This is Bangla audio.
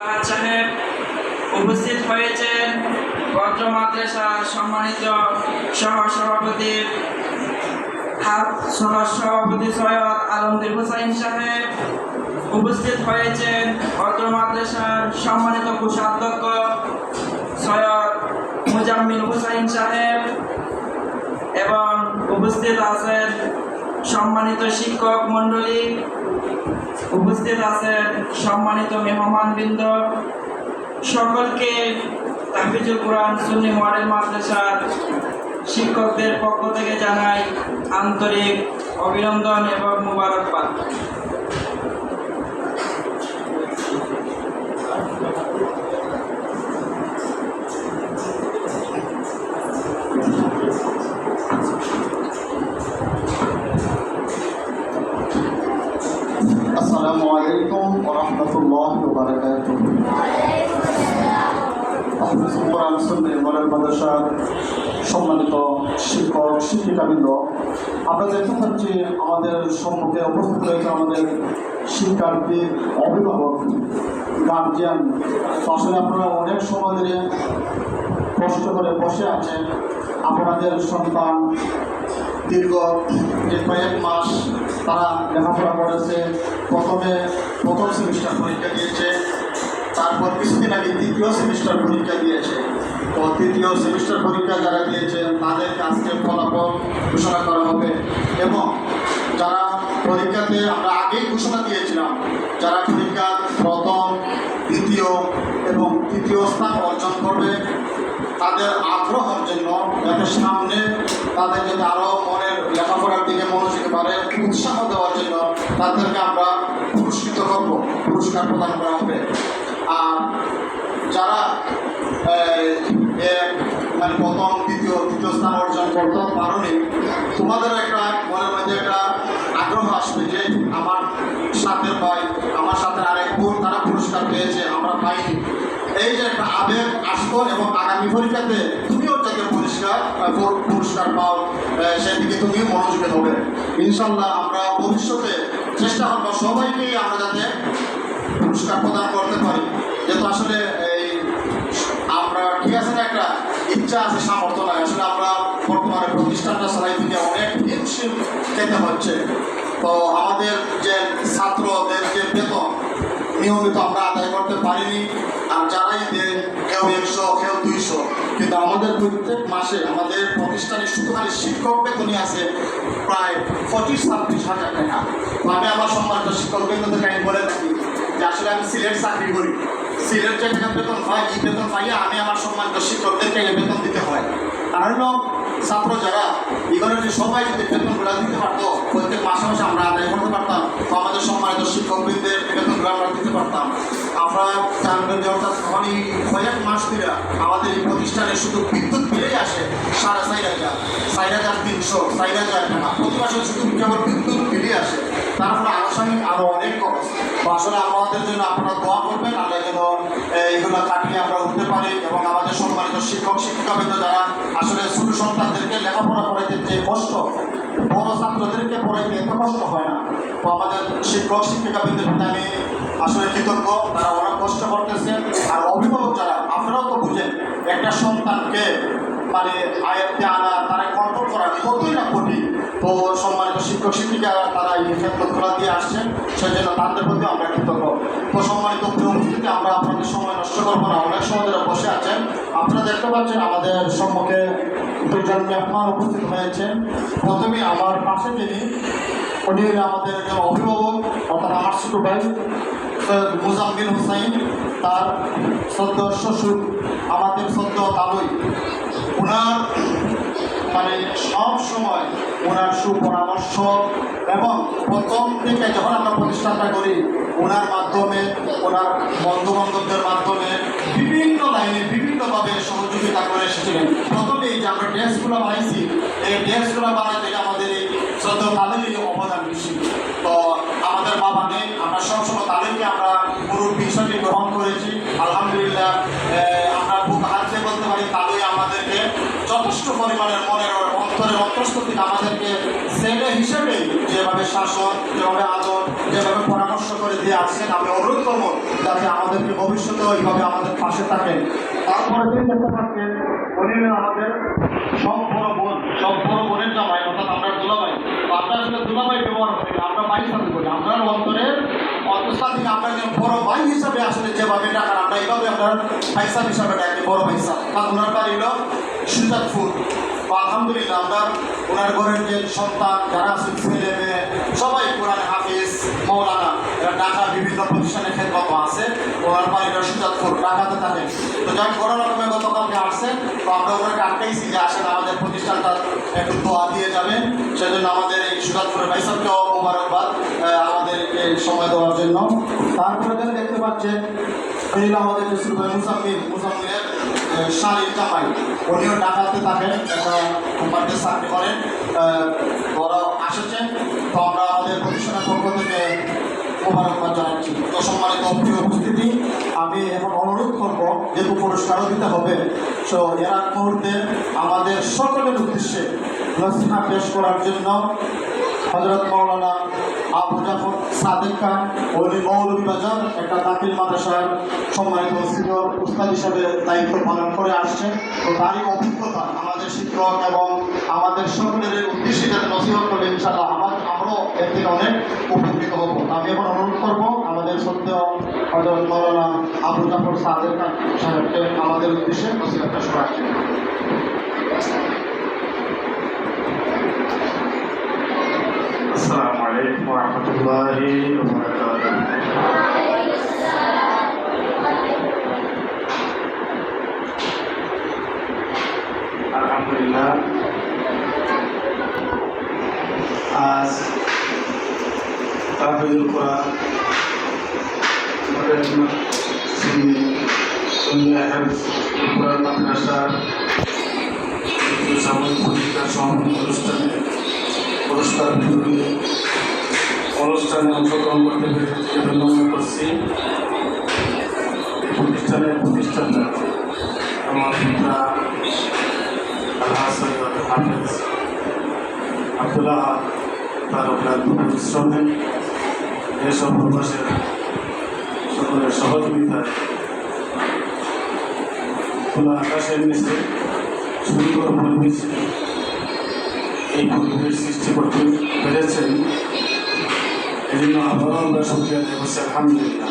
সাহেব উপস্থিত হয়েছেন বজ্র মাদ্রাসা সম্মানিত সহসভাপতি সৈয়দ আলমগীর হুসাইন সাহেব। উপস্থিত হয়েছেন বজ্র মাদ্রাসার সম্মানিত কোষাধ্যক্ষ সৈয়দ মুজাম্মিল হুসাইন সাহেব এবং উপস্থিত আছেন সম্মানিত শিক্ষক মণ্ডলী, উপস্থিত আছেন সম্মানিত মেহমানবৃন্দ। সকলকে তাহফিজুল কোরআন সুন্নি মডেল মাদ্রাসার শিক্ষকদের পক্ষ থেকে জানাই আন্তরিক অভিনন্দন এবং মোবারকবাদ। আসসালামু আলাইকুম ওয়া রাহমাতুল্লাহি ওয়া বারাকাতুহু। তাহফিজুল কোরআন সুন্নি মডেল মাদ্রাসার সম্মানিত শিক্ষক শিক্ষিকাবৃন্দ, আমরা দেখতে পাচ্ছি আমাদের সম্মুখে উপস্থিত রয়েছে আমাদের শিক্ষার্থী, অভিভাবক, গার্জিয়ান। আসলে আপনারা অনেক সময় ধরে কষ্ট করে বসে আছেন। আপনাদের সন্তান দীর্ঘ কয়েক মাস তারা লেখাপড়া করেছে। প্রথম সেমিস্টার পরীক্ষা দিয়েছে, তারপর কিছুদিন আগে দ্বিতীয় সেমিস্টার পরীক্ষা দিয়েছে। তো তৃতীয় সেমিস্টার পরীক্ষা যারা দিয়েছে তাদেরকে আজকে ফলাফল ঘোষণা করা হবে। এবং যারা পরীক্ষাতে আমরা আগেই ঘোষণা দিয়েছিলাম, যারা পরীক্ষা প্রথম, দ্বিতীয় এবং তৃতীয় স্থান অর্জন করবে, তাদের আগ্রহের জন্য যাতে সামনে তাদের যাতে আরও মনের লেখাপড়ার দিকে মনোযোগী পারে, উৎসাহ দেওয়ার জন্য তাদেরকে আমরা পুরস্কৃত করব, পুরস্কার প্রদান করা হবে। আর যারা মানে প্রথম, তৃতীয় স্থান অর্জন করতে পারোনি, তোমাদের একটা মনের মধ্যে একটা আগ্রহ আসবে যে আমার সাথে ভাই, আমার সাথে আরেক বোন তারা পুরস্কার পেয়েছে, আমরা পাইনি। এই যে একটা আবেগ আসতো এবং আগামী পরীক্ষাতে তুমিও যাতে পুরস্কার পাও, সেদিকে তুমি মনোযোগী হবে। ইনশাল্লাহ আমরা ভবিষ্যতে চেষ্টা করবো সবাইকেই আমরা যাতে পুরস্কার প্রদান করতে পারি। যেহেতু আসলে এই আমরা ঠিক আছে না, একটা ইচ্ছা আছে, সামর্থ্য নয়। আসলে আমরা বর্তমানে প্রতিষ্ঠানটা চালাই থেকে অনেক হিমশিম খেতে হচ্ছে। তো আমাদের যে ছাত্রদের যে বেতন নিয়মিত আমরা আদায় করতে পারিনি। আর যারাই দেন, কেউ 100, কেউ 200, কিন্তু আমাদের প্রত্যেক মাসে আমাদের প্রতিষ্ঠানে শুধু খালি শিক্ষক বেতনই আছে প্রায় 25-26 হাজার টাকা। আমি আমার সম্মানিত শিক্ষক বেতনদেরকে আমি বলে থাকি যে আসলে আমি সিলেট চাকরি করি, সিলেট যে টাকা বেতন হয়, এই বেতন পাইয়া আমি আমার সম্মানিত শিক্ষকদেরকে বেতন দিতে হয়। কারণ ছাত্র যারা এগুলো যে সবাই যদি বেতনগুলো দিতে পারতো, প্রত্যেক মাসে মাসে আমরা আদায় করতে পারতাম, তো আমাদের সম্মানিত শিক্ষকবৃন্দের বেতনগুলো আমরা দিতে পারতাম। আমরা জানবেন যে অর্থাৎ এই কয়েক মাস ধরে আমাদের এই প্রতিষ্ঠানে শুধু বিদ্যুৎ বিলেই আসে 4,500, 4,300, 4,000 টাকা প্রতি মাসে শুধু কেবল বিদ্যুৎ বিলে আসে। তারপরে আনুষঙ্গিক আরও অনেক খরচ। তো আসলে আমাদের জন্য আপনারা দোয়া করবেন, আমরা যেন এইগুলো কাটিয়ে আমরা উঠতে পারি। এবং আমাদের সম্মানিত শিক্ষক শিক্ষিকাবৃন্দ যারা আসলে ছোট সন্তানদেরকে লেখাপড়া করাইতে যে কষ্ট, বড় ছাত্রদেরকে পড়াইতে এত কষ্ট হয় না। তো আমাদের শিক্ষক শিক্ষিকাবৃন্দের প্রতি আমি আসলে কৃতজ্ঞ, তারা অনেক কষ্ট করতেছে। আর অভিভাবক যারা, আপনারাও তো বুঝেন একটা সন্তানকে মানে আয়ত্তে আনা, তারা কন্ট্রোল করা কতই না কঠিন। তো সম্মানিত শিক্ষক শিক্ষিকারা তারা এই ক্ষেত্রগুলো দিয়ে আসছেন, সেজন্য তাদের প্রতি আমরা কৃতজ্ঞ। তো সম্মানিত উপস্থিতি, আমরা আপনাদের সময় নষ্ট করবো না, অনেক সময় ধরে বসে আছেন। আপনারা দেখতে পাচ্ছেন আমাদের সম্মুখে দুজন মেহমান উপস্থিত হয়েছেন। প্রথমে আমার পাশে যিনি, উনি আমাদের একজন অভিভাবক, অর্থাৎ আমার ছোট ভাই সৈয়দ মুজাম্মিল হুসাইন, তার সদ্য শ্বশুর আমাদের সদ্য তালুই। ওনার মানে সব সময় ওনার সুপরামর্শ এবং প্রথম থেকে যখন আমরা প্রতিষ্ঠানটা করি, ওনার মাধ্যমে, ওনার বন্ধুবান্ধবদের মাধ্যমে বিভিন্ন লাইনে বিভিন্নভাবে সহযোগিতা করে এসেছিলেন। প্রথমেই যে আমরা ডেস্কগুলো বানাইছি, এই ডেস্কগুলো বানাতে আমাদের এই সদ্য তালেরই অবদান বেশি। তো আমাদের বাবা নেই, আমরা সবসময় তাদেরকে আমরা মুরব্বী হিসাবে গ্রহণ করেছি। আলহামদুলিল্লাহ, আমরা বুক হাত দিয়ে বলতে পারি তাদের আমাদেরকে যথেষ্ট পরিমাণের মনের অন্তরের অন্তঃস্থিতি আমাদেরকে ছেলে হিসেবে যেভাবে শাসন, যেভাবে আদর, যেভাবে পরামর্শ করে দিয়ে আসছেন, আমি অনুরোধ করবো যাতে আমাদেরকে ভবিষ্যতে ওইভাবে আমাদের পাশে থাকেন। তারপরে তিনি দেখতে পাচ্ছেন উনি আমাদের সব বড় বোনের জামাই, অর্থাৎ আমরা দুলাভাই। তো আমরা আসলে দুলাভাই ব্যবহার করি না, আমরা ভাই হিসাবে করি। আমরা অন্তরের অন্তঃস্থল থেকে আমরা যে বড় ভাই হিসাবে আসলে যেভাবে ডাকার, আমরা এইভাবে আমরা ভাইসাব হিসাবে ডাকি, বড় ভাইসাব। কারণ ওনার বাড়ি হলো সুজাতপুর। তো আলহামদুলিল্লাহ আমরা ওনার ঘরের যে সন্তান যারা আছে, ছেলে মেয়ে সবাই কোরআন হাফিজ, মৌলানা, এরা ঢাকা বিভিন্ন প্রতিষ্ঠানে খেদমত আছে। ওনার বাড়িটা সুজাতপুর, ঢাকাতে থাকেন। তো যাক কোনো রকমে গতকালকে আসছেন, তো আমরা ওনাকে আটকাইছি যে আসেন আমাদের প্রতিষ্ঠানটা একটু দোয়া দিয়ে যাবেন। সেজন্য আমাদের এই সুজাতপুরের ভাইসাবকেও মোবারকবাদ আমাদের এই সময় দেওয়ার জন্য। তারপরে দেখতে পাচ্ছেন এই আমাদের মুসাম্মিলের শালীর জামাই, উনিও ঢাকাতে থাকেন, একটা কোম্পানিতে চাকরি করেন। ওরা আসছেন, তো আমরা আমাদের প্রতিষ্ঠানের পক্ষ থেকে মোবারকবাদ জানাচ্ছি। তো সম্মানিত প্রিয় উপস্থিতি, আমি এখন অনুরোধ করবো, যেহেতু পুরস্কারও দিতে হবে, তো এর আগ মুহূর্তে আমাদের সকলের উদ্দেশ্যে নসিহা পেশ করার জন্য হযরত মাওলানা আবু জাফর সাদেক খান, উনি মৌলভীবাজার একটা দাখিল মাদ্রাসার সম্মানিত সিনিয়র উস্তাদ হিসাবে দায়িত্ব পালন করে আসছেন। তো তারই অভিজ্ঞতা আমাদের শিক্ষক এবং আমাদের সকলের উদ্দেশ্যে যাতে নসিহত করবে, ইনশাআল্লাহ আমরাও এর থেকে অনেক উপকৃত হব। আমি এখন অনুরোধ করবো আমাদের সত্য হযরত মাওলানা আবু জাফর সাদেক খান সাহেবকে আমাদের উদ্দেশ্যে নসিহত পেশ করার জন্য। السلام عليكم ورحمة الله وبركاته. আলহামদুলিল্লাহ, আজ তাহফিজুল কোরআন কোরআন মাদ্রাসার সাময়িক পত্রিকার সমাপনী অনুষ্ঠানে অংশগ্রহণ করতে পেরে ধন্যবাদ করছি। প্রতিষ্ঠানের প্রতিষ্ঠাতা আমার পিতা আল্লাহ সৈয়দ হাফেজ আব্দুল্লাহ তার অক্লান্ত পরিশ্রমে এসব প্রবাসের সকলের সহযোগিতায় খোলা আকাশের নিচে সুন্দর পরিবেশ, এই পরিবেশ সৃষ্টি করতে পেরেছেন, এই জন্য আবারও আমরা শুকরিয়া জানাচ্ছি। আলহামদুলিল্লাহ।